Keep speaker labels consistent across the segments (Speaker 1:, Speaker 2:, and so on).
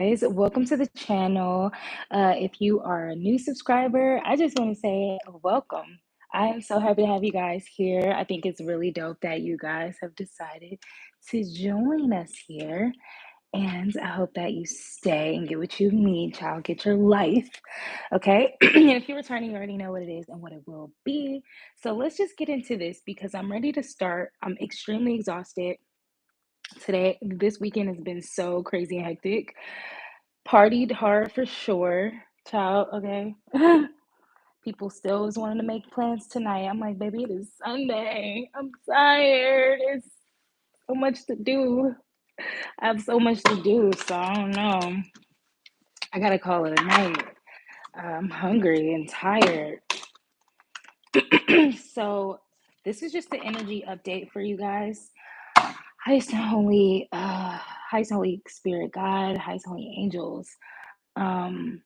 Speaker 1: guys. Welcome to the channel. If you are a new subscriber, I just want to say welcome. I am so happy to have you guys here. I think it's really dope that you guys have decided to join us here. And I hope that you stay and get what you need, child. Get your life. Okay. And if you're returning, you already know what it is and what it will be. So let's just get into this because I'm ready to start. I'm extremely exhausted. This weekend has been so crazy and hectic. Partied hard for sure, child, okay? People still was wanting to make plans tonight. I'm like, baby, it is Sunday. I'm tired. It's so much to do. I have so much to do, so I don't know. I gotta call it a night. I'm hungry and tired. So this is just the energy update for you guys. Highest and holy, highest and holy spirit God, highest and holy angels. Um,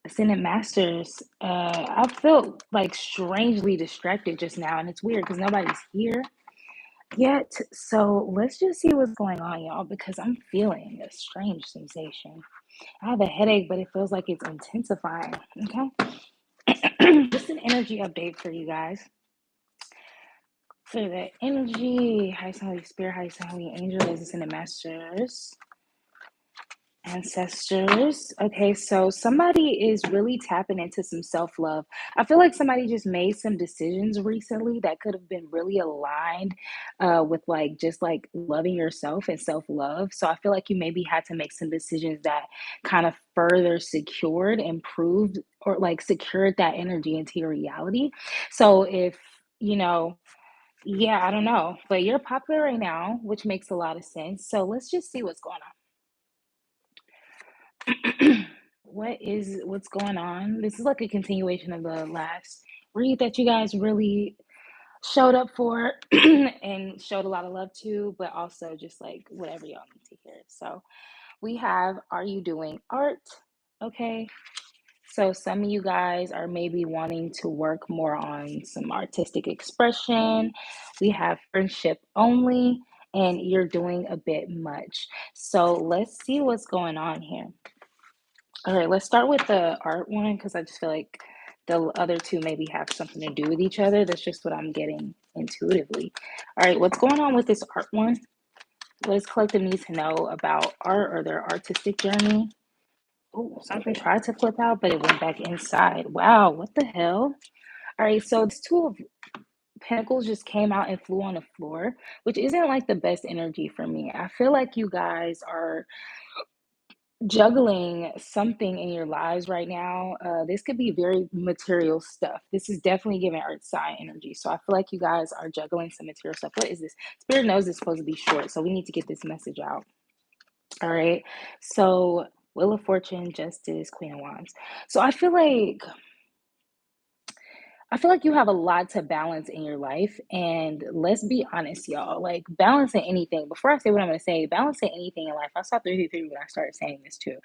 Speaker 1: Ascendant Masters, I felt like strangely distracted just now, and it's weird because nobody's here yet. So let's just see what's going on, y'all, because I'm feeling a strange sensation. I have a headache, but it feels like it's intensifying. Okay. Just an energy update for you guys. For the energy, highest and holy spirit, highest and holy angels, ascendant masters. Ancestors. Okay, so somebody is really tapping into some self love. I feel like somebody just made some decisions recently that could have been really aligned with like just like loving yourself and self love. So I feel like you maybe had to make some decisions that kind of further secured, improved, or like secured that energy into your reality. So if you know, yeah, I don't know, but you're popular right now, which makes a lot of sense. So let's just see what's going on. What's going on? This is like a continuation of the last read that you guys really showed up for and showed a lot of love to, but also just like whatever y'all need to hear. So we have Are You Doing Art? Okay. So some of you guys are maybe wanting to work more on some artistic expression. We have friendship only, and you're doing a bit much. So let's see what's going on here. All right, let's start with the art one because I just feel like the other two maybe have something to do with each other. That's just what I'm getting intuitively. All right, what's going on with this art one? What does collective need to know about art or their artistic journey? Oh, something tried to flip out, but it went back inside. Wow, what the hell? All right, so this Two of Pentacles just came out and flew on the floor, which isn't like the best energy for me. I feel like you guys are juggling something in your lives right now. This could be very material stuff. This is definitely giving earth sign energy. So I feel like you guys are juggling some material stuff. What is this? Spirit knows it's supposed to be short, so we need to get this message out. All right. So Wheel of Fortune, Justice, Queen of Wands. So I feel like you have a lot to balance in your life. And let's be honest, y'all, like balancing anything, before I say what I'm going to say, balancing anything in life, I saw 333 when I started saying this too,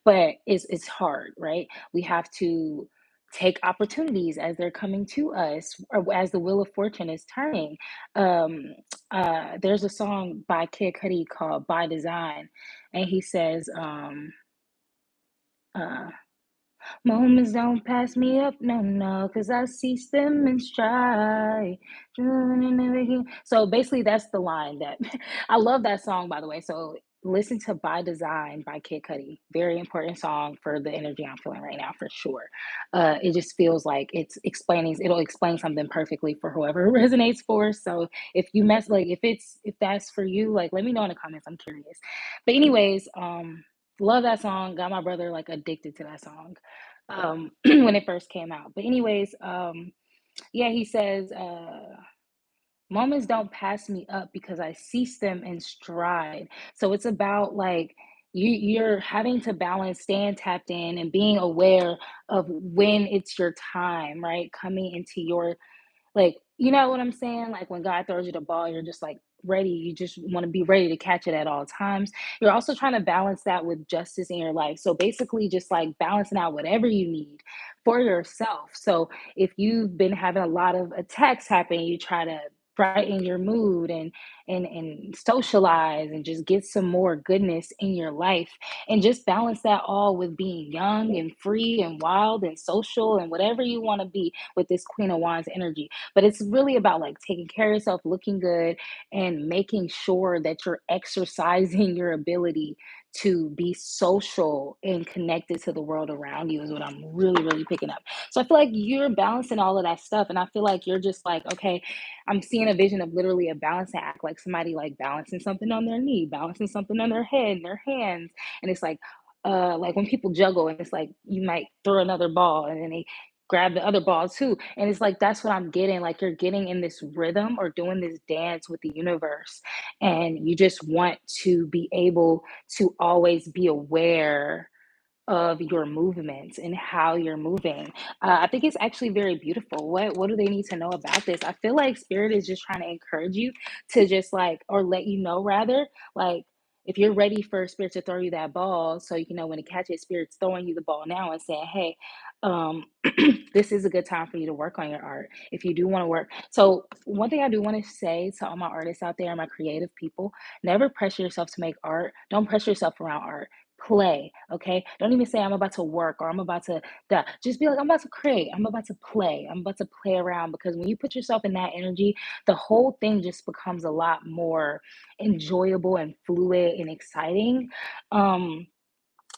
Speaker 1: but it's hard, right? We have to take opportunities as they're coming to us or as the wheel of fortune is turning. um there's a song by Kid Cudi called By Design, and he says uh moments don't pass me up, no, no, because I see them in stride. So basically, that's the line that I love that song, by the way. So listen to By Design by Kid Cudi. Very important song for the energy I'm feeling right now, for sure. It just feels like it'll explain something perfectly for whoever it resonates for. So if you mess, like, if that's for you, like, let me know in the comments. I'm curious. But anyways, love that song. Got my brother like addicted to that song when it first came out. But anyways, yeah, he says, moments don't pass me up because I cease them in stride. So it's about like you're having to balance staying tapped in and being aware of when it's your time, right? Coming into your, like, you know what I'm saying? Like when God throws you the ball, you're just like ready. You just want to be ready to catch it at all times. You're also trying to balance that with justice in your life. So basically, just like balancing out whatever you need for yourself. So if you've been having a lot of attacks happen, you try to brighten your mood and socialize and just get some more goodness in your life and just balance that all with being young and free and wild and social and whatever you want to be with this Queen of Wands energy. But it's really about like taking care of yourself, looking good, and making sure that you're exercising your ability to be social and connected to the world around you is what I'm really, really picking up. So I feel like you're balancing all of that stuff. And I feel like you're just like, okay, I'm seeing a vision of literally a balancing act, like somebody like balancing something on their knee, balancing something on their head and their hands. And it's like when people juggle and it's like you might throw another ball and then they grab the other ball too. And it's like that's what I'm getting. Like you're getting in this rhythm or doing this dance with the universe. And you just want to be able to always be aware of your movements and how you're moving. I think it's actually very beautiful. What do they need to know about this? I feel like spirit is just trying to encourage you to just like or let you know rather like if you're ready for spirit to throw you that ball so you can know when to catch it, spirit's throwing you the ball now and saying, hey, um this is a good time for you to work on your art if you do want to work. So one thing I do want to say to all my artists out there, my creative people, never pressure yourself to make art. Don't pressure yourself around art. Play, okay? Don't even say I'm about to work or I'm about to that. Just be like, I'm about to create, I'm about to play, I'm about to play around. Because when you put yourself in that energy, the whole thing just becomes a lot more enjoyable and fluid and exciting.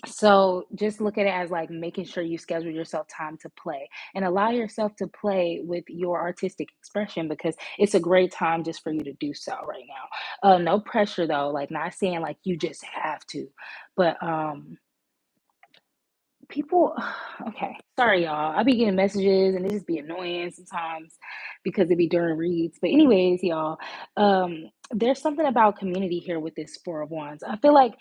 Speaker 1: So just look at it as like making sure you schedule yourself time to play and allow yourself to play with your artistic expression because it's a great time just for you to do so right now. No pressure though, like not saying like you just have to, but people okay, sorry y'all. I be getting messages and it just be annoying sometimes because it be during reads. But anyways, y'all, there's something about community here with this Four of Wands. I feel like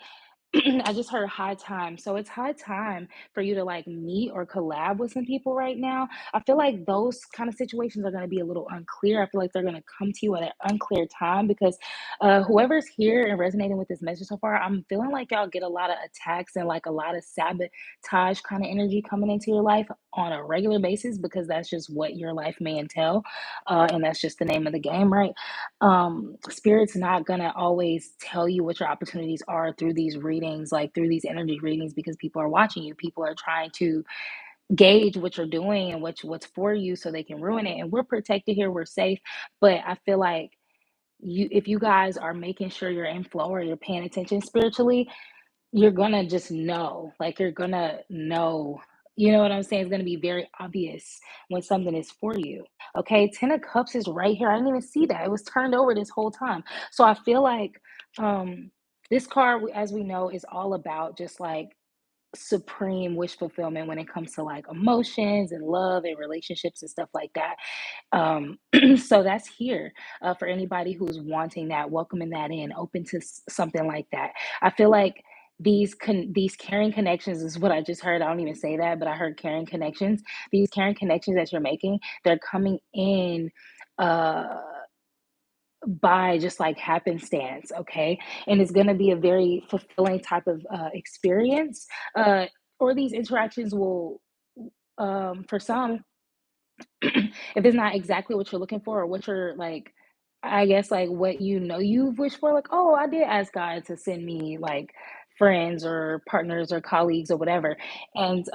Speaker 1: I just heard high time. So it's high time for you to like meet or collab with some people right now. I feel like those kind of situations are going to be a little unclear. I feel like they're going to come to you at an unclear time because whoever's here and resonating with this message so far, I'm feeling like y'all get a lot of attacks and like a lot of sabotage kind of energy coming into your life on a regular basis because that's just what your life may entail. And that's just the name of the game, right? Spirit's not gonna always tell you what your opportunities are through these readings, like through these energy readings, because people are watching you. People are trying to gauge what you're doing and what's for you so they can ruin it. And we're protected here, we're safe. But I feel like you if you guys are making sure you're in flow or you're paying attention spiritually, you're gonna just know, like, you're gonna know, you know what I'm saying? It's gonna be very obvious when something is for you, okay? 10 of Cups is right here. I didn't even see that. It was turned over this whole time. So I feel like, this card, as we know, is all about just, like, supreme wish fulfillment when it comes to, like, emotions and love and relationships and stuff like that. So that's here for anybody who's wanting that, welcoming that in, open to something like that. I feel like these caring connections is what I just heard. I don't even say that, but I heard caring connections. These caring connections that you're making, they're coming in uh by just like happenstance, okay? And it's going to be a very fulfilling type of experience. Uh or these interactions will for some if it's not exactly what you're looking for or what you're like, I guess like what you know you've wished for, like, oh, I did ask God to send me like friends or partners or colleagues or whatever. And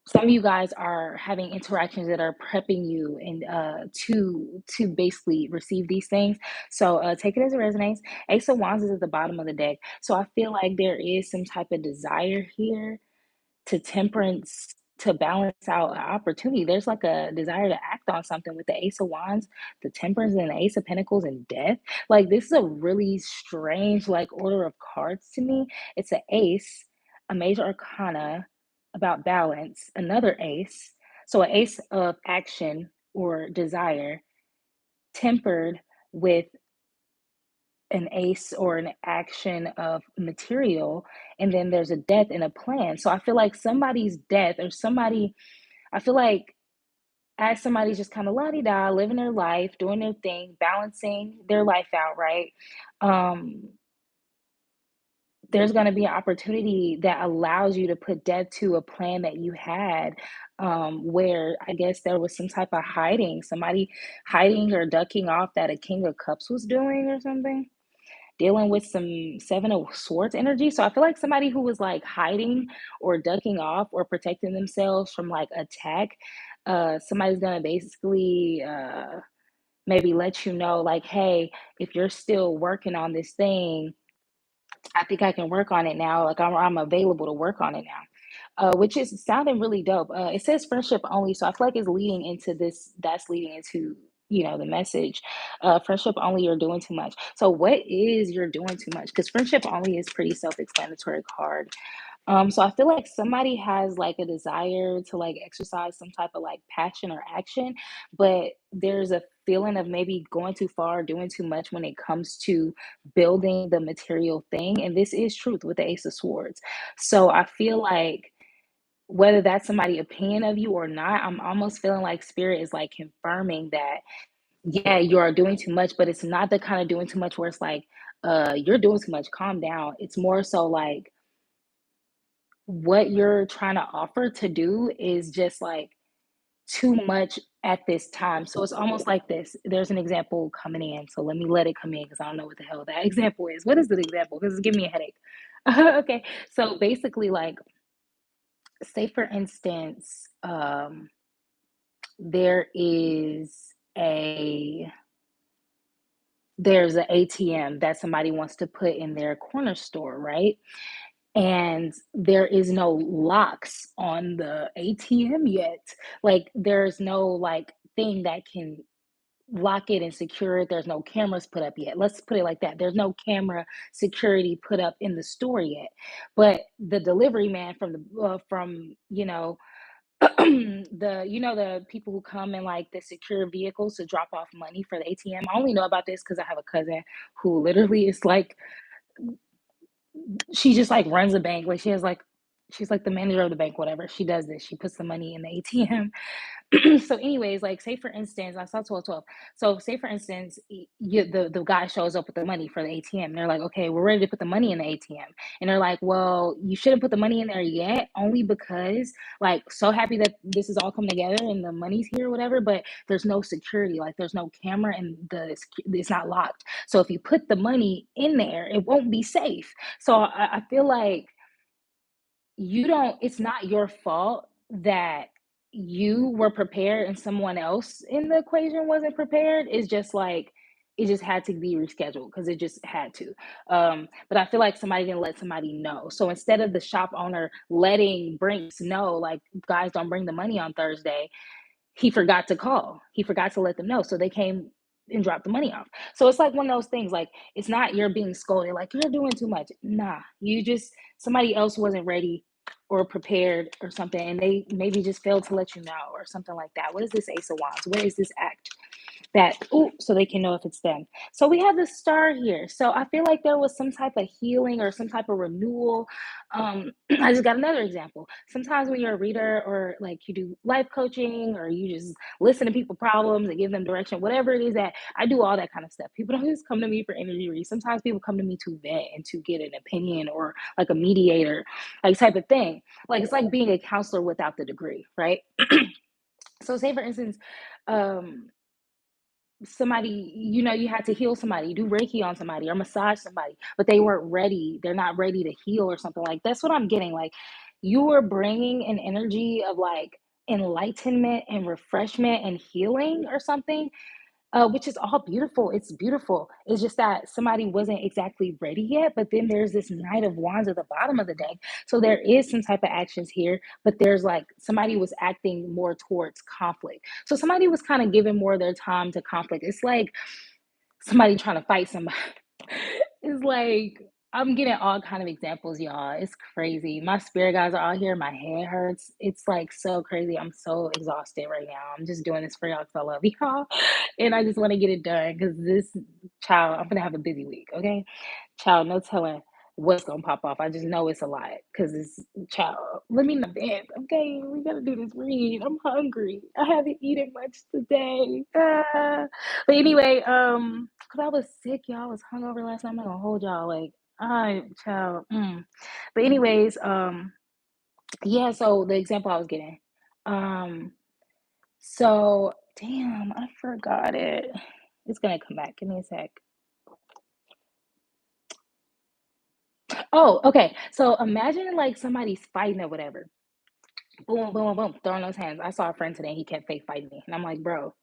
Speaker 1: some of you guys are having interactions that are prepping you and to basically receive these things. So take it as it resonates. Ace of Wands is at the bottom of the deck. So I feel like there is some type of desire here to temperance to balance out an opportunity. There's like a desire to act on something with the Ace of Wands, the Temperance, and the Ace of Pentacles and Death. Like this is a really strange like order of cards to me. It's an Ace, a Major Arcana about balance, another Ace. So an Ace of action or desire, tempered with an ace or an action of material, and then there's a death and a plan. So I feel like somebody's death or somebody, I feel like as somebody's just kind of la-di-da, living their life, doing their thing, balancing their life out, right? um there's going to be an opportunity that allows you to put death to a plan that you had, where I guess there was some type of hiding, somebody hiding or ducking off that a King of Cups was doing or something, dealing with some Seven of Swords energy. So I feel like somebody who was like hiding or ducking off or protecting themselves from like attack, somebody's gonna basically maybe let you know, like, hey, if you're still working on this thing, I think I can work on it now. Like I'm available to work on it now. Which is sounding really dope. It says friendship only, so I feel like it's leading into this. That's leading into the message. Friendship only, you're doing too much. So what is you're doing too much? Because friendship only is pretty self-explanatory card. So I feel like somebody has like a desire to like exercise some type of like passion or action, but there's a feeling of maybe going too far, doing too much when it comes to building the material thing. And this is truth with the Ace of Swords. So I feel like whether that's somebody opinion of you or not, I'm almost feeling like spirit is like confirming that, yeah, you are doing too much, but it's not the kind of doing too much where it's like, you're doing too much, calm down. It's more so like what you're trying to offer to do is just like too much at this time. So it's almost like this. There's an example coming in. So let me let it come in because I don't know what the hell that example is. What is the example? Because it's giving me a headache. Okay. So basically, like, say for instance, there is a there's an ATM that somebody wants to put in their corner store, right? And there is no locks on the ATM yet. Like there's no like thing that can lock it and secure it. There's no cameras put up yet. Let's put it like that. There's no camera security put up in the store yet. But the delivery man from the from the people who come in like the secure vehicles to drop off money for the ATM. I only know about this because I have a cousin who literally is like she just like runs a bank. Like she's like the manager of the bank, whatever. She does this. She puts the money in the ATM. So anyways, like say for instance, I saw 1212. So say for instance, the guy shows up with the money for the ATM. They're like, okay, we're ready to put the money in the ATM. And they're like, well, you shouldn't put the money in there yet, only because like so happy that this is all coming together and the money's here, whatever, but there's no security, like there's no camera and it's not locked. So if you put the money in there, it won't be safe. So I feel like you don't it's not your fault that you were prepared and someone else in the equation wasn't prepared. It's just like it just had to be rescheduled because it just had to. But I feel like somebody didn't let somebody know. So instead of the shop owner letting Brinks know, like, guys, don't bring the money on Thursday, he forgot to call. He forgot to let them know. So they came and dropped the money off. So it's like one of those things, like it's not you're being scolded, like you're doing too much. Nah, you just somebody else wasn't ready or prepared or something, and they maybe just failed to let you know or something like that. What is this Ace of Wands? What is this act? That so they can know if it's them. So we have the star here. So I feel like there was some type of healing or some type of renewal. I just got another example. Sometimes when you're a reader or like you do life coaching or you just listen to people problems and give them direction, whatever it is that I do, all that kind of stuff. People don't just come to me for energy reads. Sometimes people come to me to vent and to get an opinion or like a mediator, like type of thing. Like it's like being a counselor without the degree, right? So say for instance, um somebody, you had to heal somebody, do Reiki on somebody or massage somebody, but they weren't ready. They're not ready to heal or something. Like that's what I'm getting. Like you were bringing an energy of like enlightenment and refreshment and healing or something, which is all beautiful. It's beautiful. It's just that somebody wasn't exactly ready yet. But then there's this Knight of Wands at the bottom of the deck. So there is some type of actions here, but there's like somebody was acting more towards conflict. So somebody was kind of giving more of their time to conflict. It's like somebody trying to fight somebody. It's like I'm getting all kind of examples, y'all. It's crazy. My spirit guys are out here. My head hurts. It's like so crazy. I'm so exhausted right now. I'm just doing this for y'all because I love y'all, and I just want to get it done because this child. I'm gonna have a busy week. Okay, child. No telling what's gonna pop off. I just know it's a lot because it's child. Let me know bed. Okay, we gotta do this read. I'm hungry. I haven't eaten much today. But anyway, because I was sick, y'all. I was hungover last night. I'm not gonna hold y'all. Like, I child. But anyways, yeah. So the example I was getting, um, so damn, I forgot it. It's gonna come back. Give me a sec. Oh, okay. So imagine like somebody's fighting or whatever. Boom, boom, boom, throwing those hands. I saw a friend today. He kept fake fighting me, and I'm like, bro,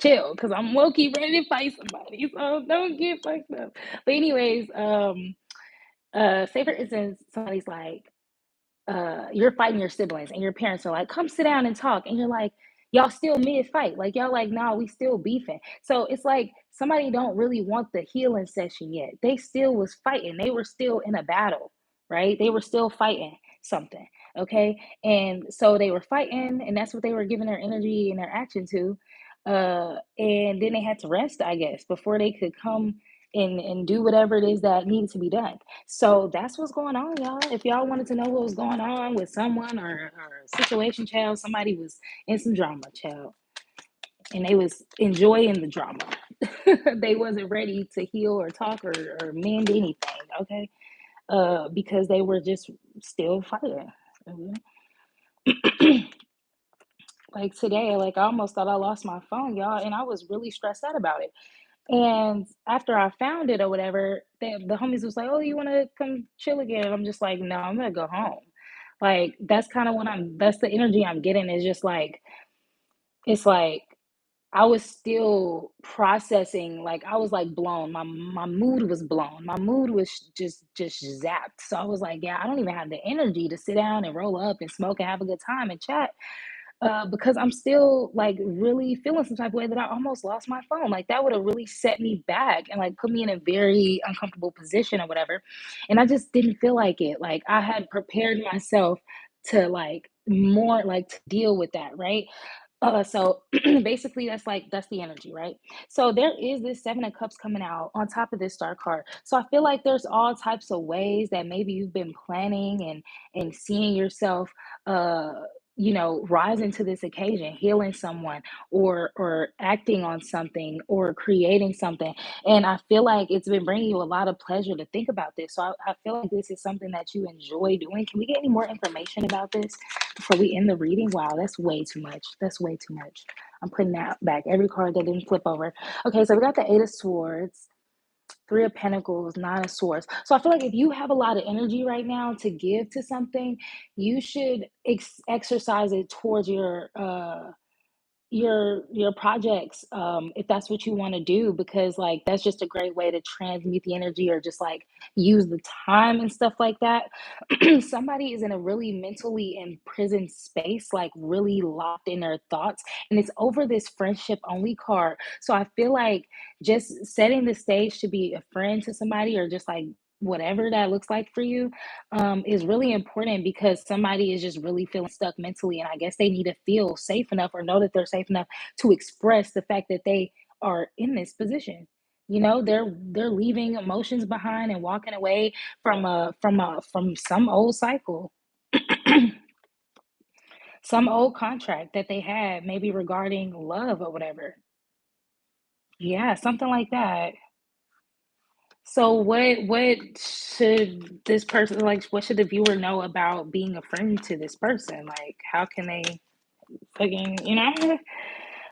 Speaker 1: chill, because I'm low key ready to fight somebody. So don't get fucked up. But anyways, say for instance, somebody's like, you're fighting your siblings and your parents are like, come sit down and talk. And you're like, y'all still mid fight. Like, y'all like, nah, we still beefing. So it's like somebody don't really want the healing session yet. They still was fighting. They were still in a battle, right? They were still fighting something. Okay. And so they were fighting, and that's what they were giving their energy and their action to. And then they had to rest, I guess, before they could come and do whatever it is that needed to be done. So that's what's going on, y'all. If y'all wanted to know what was going on with someone or a situation, child, somebody was in some drama, child, and they was enjoying the drama. They wasn't ready to heal or talk or mend anything, okay? Because they were just still fighting. Mhm. Like today, like I almost thought I lost my phone, y'all, and I was really stressed out about it. And after I found it or whatever, the homies was like, "Oh, you want to come chill again?" And I'm just like, "No, I'm gonna go home." Like that's kind of what That's the energy I'm getting. Is just like it's like I was still processing. Like I was like blown. My mood was blown. My mood was just zapped. So I was like, "Yeah, I don't even have the energy to sit down and roll up and smoke and have a good time and chat." Because I'm still like really feeling some type of way that I almost lost my phone. Like that would have really set me back and like put me in a very uncomfortable position or whatever. And I just didn't feel like it. Like I had prepared myself to like more like to deal with that, right? So basically that's the energy, right? So there is this seven of cups coming out on top of this star card. So I feel like there's all types of ways that maybe you've been planning and seeing yourself uh rising to this occasion, healing someone or acting on something or creating something. And I feel like it's been bringing you a lot of pleasure to think about this. So I feel like this is something that you enjoy doing. Can we get any more information about this before we end the reading? Wow, that's way too much. That's way too much. I'm putting that back. Every card that didn't flip over. Okay, so we got the Eight of Swords, Three of Pentacles, Nine of Swords. So I feel like if you have a lot of energy right now to give to something, you should exercise it towards your projects, if that's what you want to do, because like that's just a great way to transmute the energy or just like use the time and stuff like that. Somebody is in a really mentally imprisoned space, like really locked in their thoughts, and it's over this friendship only card. So I feel like just setting the stage to be a friend to somebody or just like whatever that looks like for you, is really important because somebody is just really feeling stuck mentally. And I guess they need to feel safe enough or know that they're safe enough to express the fact that they are in this position. They're leaving emotions behind and walking away from some old cycle, some old contract that they had, maybe regarding love or whatever. Yeah, something like that. So what should this person like what should the viewer know about being a friend to this person? Like how can they fucking.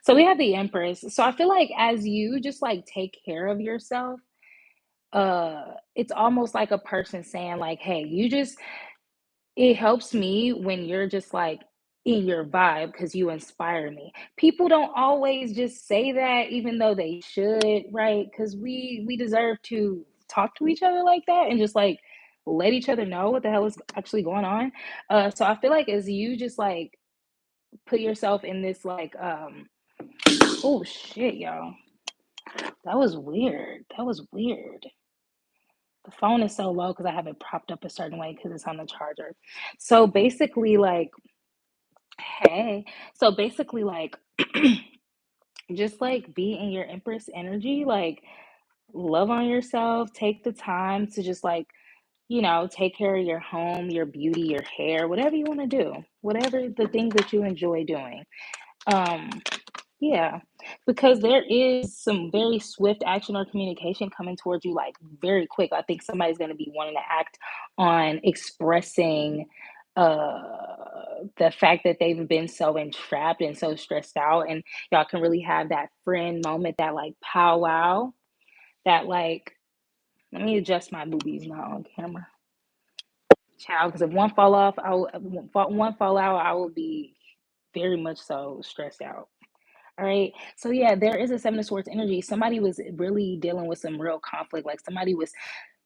Speaker 1: So we have the Empress. So I feel like as you just like take care of yourself, it's almost like a person saying like, "Hey, you just it helps me when you're just like in your vibe because you inspire me." People don't always just say that, even though they should, right? Because we deserve to talk to each other like that and just like let each other know what the hell is actually going on. So I feel like as you just like put yourself in this like oh shit, y'all. That was weird. That was weird. The phone is so low because I have it propped up a certain way because it's on the charger. So basically, like, hey, so basically, like, just like be in your Empress energy, like, love on yourself, take the time to just like, take care of your home, your beauty, your hair, whatever you want to do, whatever the things that you enjoy doing. Um, yeah. Because there is some very swift action or communication coming towards you, like, very quick. I think somebody's gonna be wanting to act on expressing, the fact that they've been so entrapped and so stressed out, and y'all can really have that friend moment, that, like, powwow, that, like, let me adjust my boobies now on camera. Child, because if one fall off, I will one fall out, I will be very much so stressed out. All right. So yeah, there is a Seven of Swords energy. Somebody was really dealing with some real conflict. Like somebody was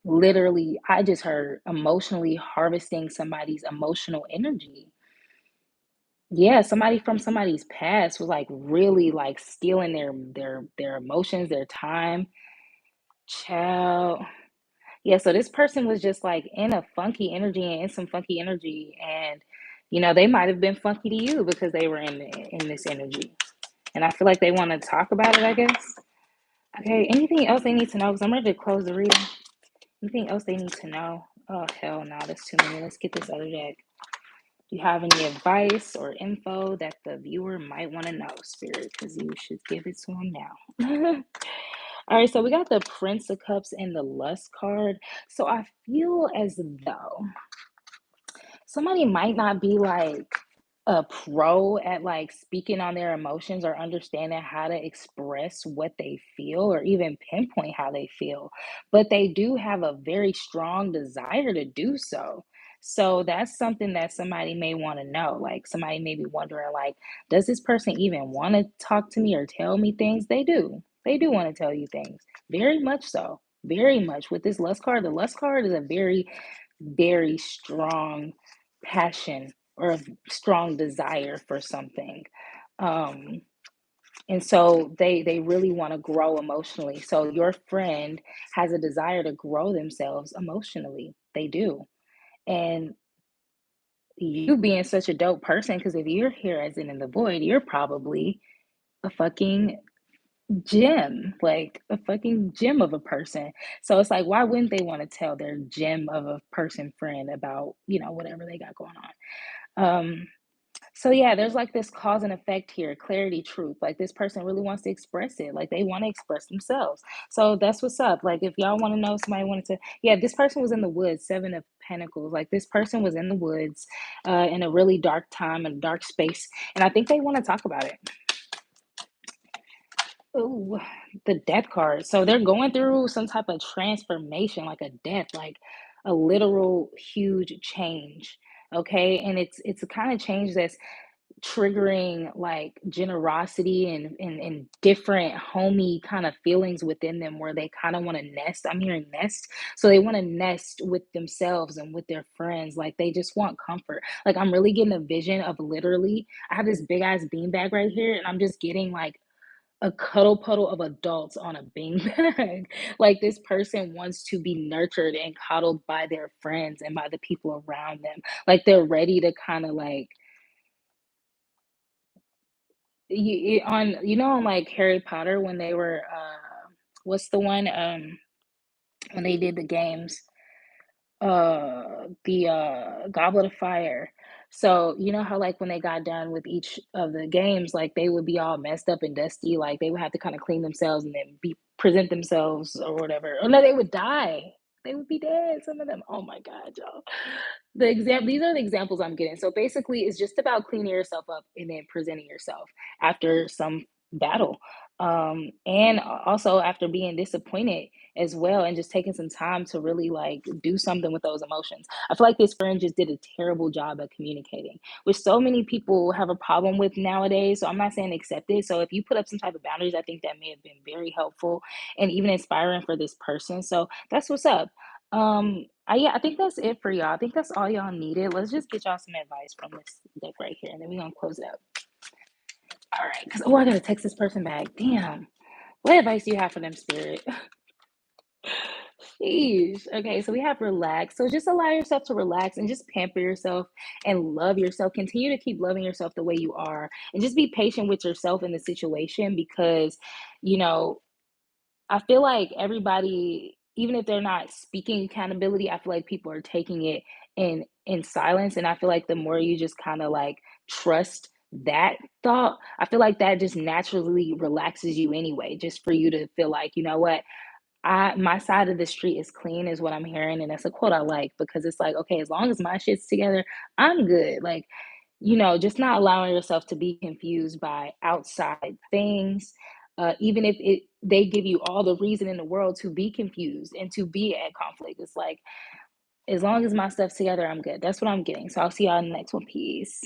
Speaker 1: literally, I just heard, emotionally harvesting somebody's emotional energy. Yeah, somebody from somebody's past was like really like stealing their emotions, their time. Child. Yeah, so this person was just like in a funky energy and in some funky energy, and they might have been funky to you because they were in this energy. And I feel like they want to talk about it, I guess. Okay, anything else they need to know? Because I'm ready to close the reading. Anything else they need to know? Oh, hell no, that's too many. Let's get this other deck. Do you have any advice or info that the viewer might want to know, Spirit? Because you should give it to them now. All right, so we got the Prince of Cups and the Lust card. So I feel as though somebody might not be like a pro at like speaking on their emotions or understanding how to express what they feel or even pinpoint how they feel, but they do have a very strong desire to do so. So that's something that somebody may want to know. Like somebody may be wondering, like, does this person even want to talk to me or tell me things? They do. They do want to tell you things. Very much so. Very much. With this lust card, the lust card is a very, very strong passion or a strong desire for something. Um, and so they really want to grow emotionally. So your friend has a desire to grow themselves emotionally. They do. And you being such a dope person, because if you're here as in the void, you're probably a fucking gem, like a fucking gem of a person. So it's like, why wouldn't they want to tell their gem of a person friend about, whatever they got going on? So yeah, there's like this cause and effect here, clarity, truth. Like this person really wants to express it. Like they want to express themselves. So that's what's up. Like if y'all want to know, somebody wanted to, yeah, this person was in the woods, Seven of Pentacles. Like this person was in the woods in a really dark time and dark space. And I think they want to talk about it. Oh, the death card. So they're going through some type of transformation, like a death, like a literal huge change. Okay. And it's a kind of change that's triggering like generosity and different homey kind of feelings within them where they kind of want to nest. I'm hearing nest. So they want to nest with themselves and with their friends. Like they just want comfort. Like I'm really getting a vision of literally, I have this big ass beanbag right here, and I'm just getting like a cuddle puddle of adults on a beanbag. Like this person wants to be nurtured and coddled by their friends and by the people around them. Like they're ready to kind of like on like Harry Potter when they were what's the one when they did the games, the Goblet of Fire. So you know how like when they got done with each of the games, like they would be all messed up and dusty, like they would have to kind of clean themselves and then be present themselves or whatever, or no, they would die. They would be dead, some of them. Oh my god, y'all. These are the examples I'm getting. So basically it's just about cleaning yourself up and then presenting yourself after some battle, and also after being disappointed as well, and just taking some time to really like do something with those emotions. I feel like this friend just did a terrible job at communicating, which so many people have a problem with nowadays. So I'm not saying accept it. So if you put up some type of boundaries, I think that may have been very helpful and even inspiring for this person. So that's what's up. Yeah, I think that's it for y'all. I think that's all y'all needed. Let's just get y'all some advice from this deck right here, and then we're gonna close it up. All right, because I gotta text this person back. Damn. What advice do you have for them, Spirit? Sheesh. Okay, so we have relax. So just allow yourself to relax and just pamper yourself and love yourself. Continue to keep loving yourself the way you are, and just be patient with yourself in the situation because, you know, I feel like everybody, even if they're not speaking accountability, I feel like people are taking it in silence. And I feel like the more you just kind of like trust that thought, I feel like that just naturally relaxes you anyway, just for you to feel like, you know what, I my side of the street is clean is what I'm hearing, and that's a quote I like because it's like, okay, as long as my shit's together, I'm good. Like, just not allowing yourself to be confused by outside things, even if they give you all the reason in the world to be confused and to be at conflict. It's like, as long as my stuff's together, I'm good. That's what I'm getting. So I'll see y'all in the next one. Peace.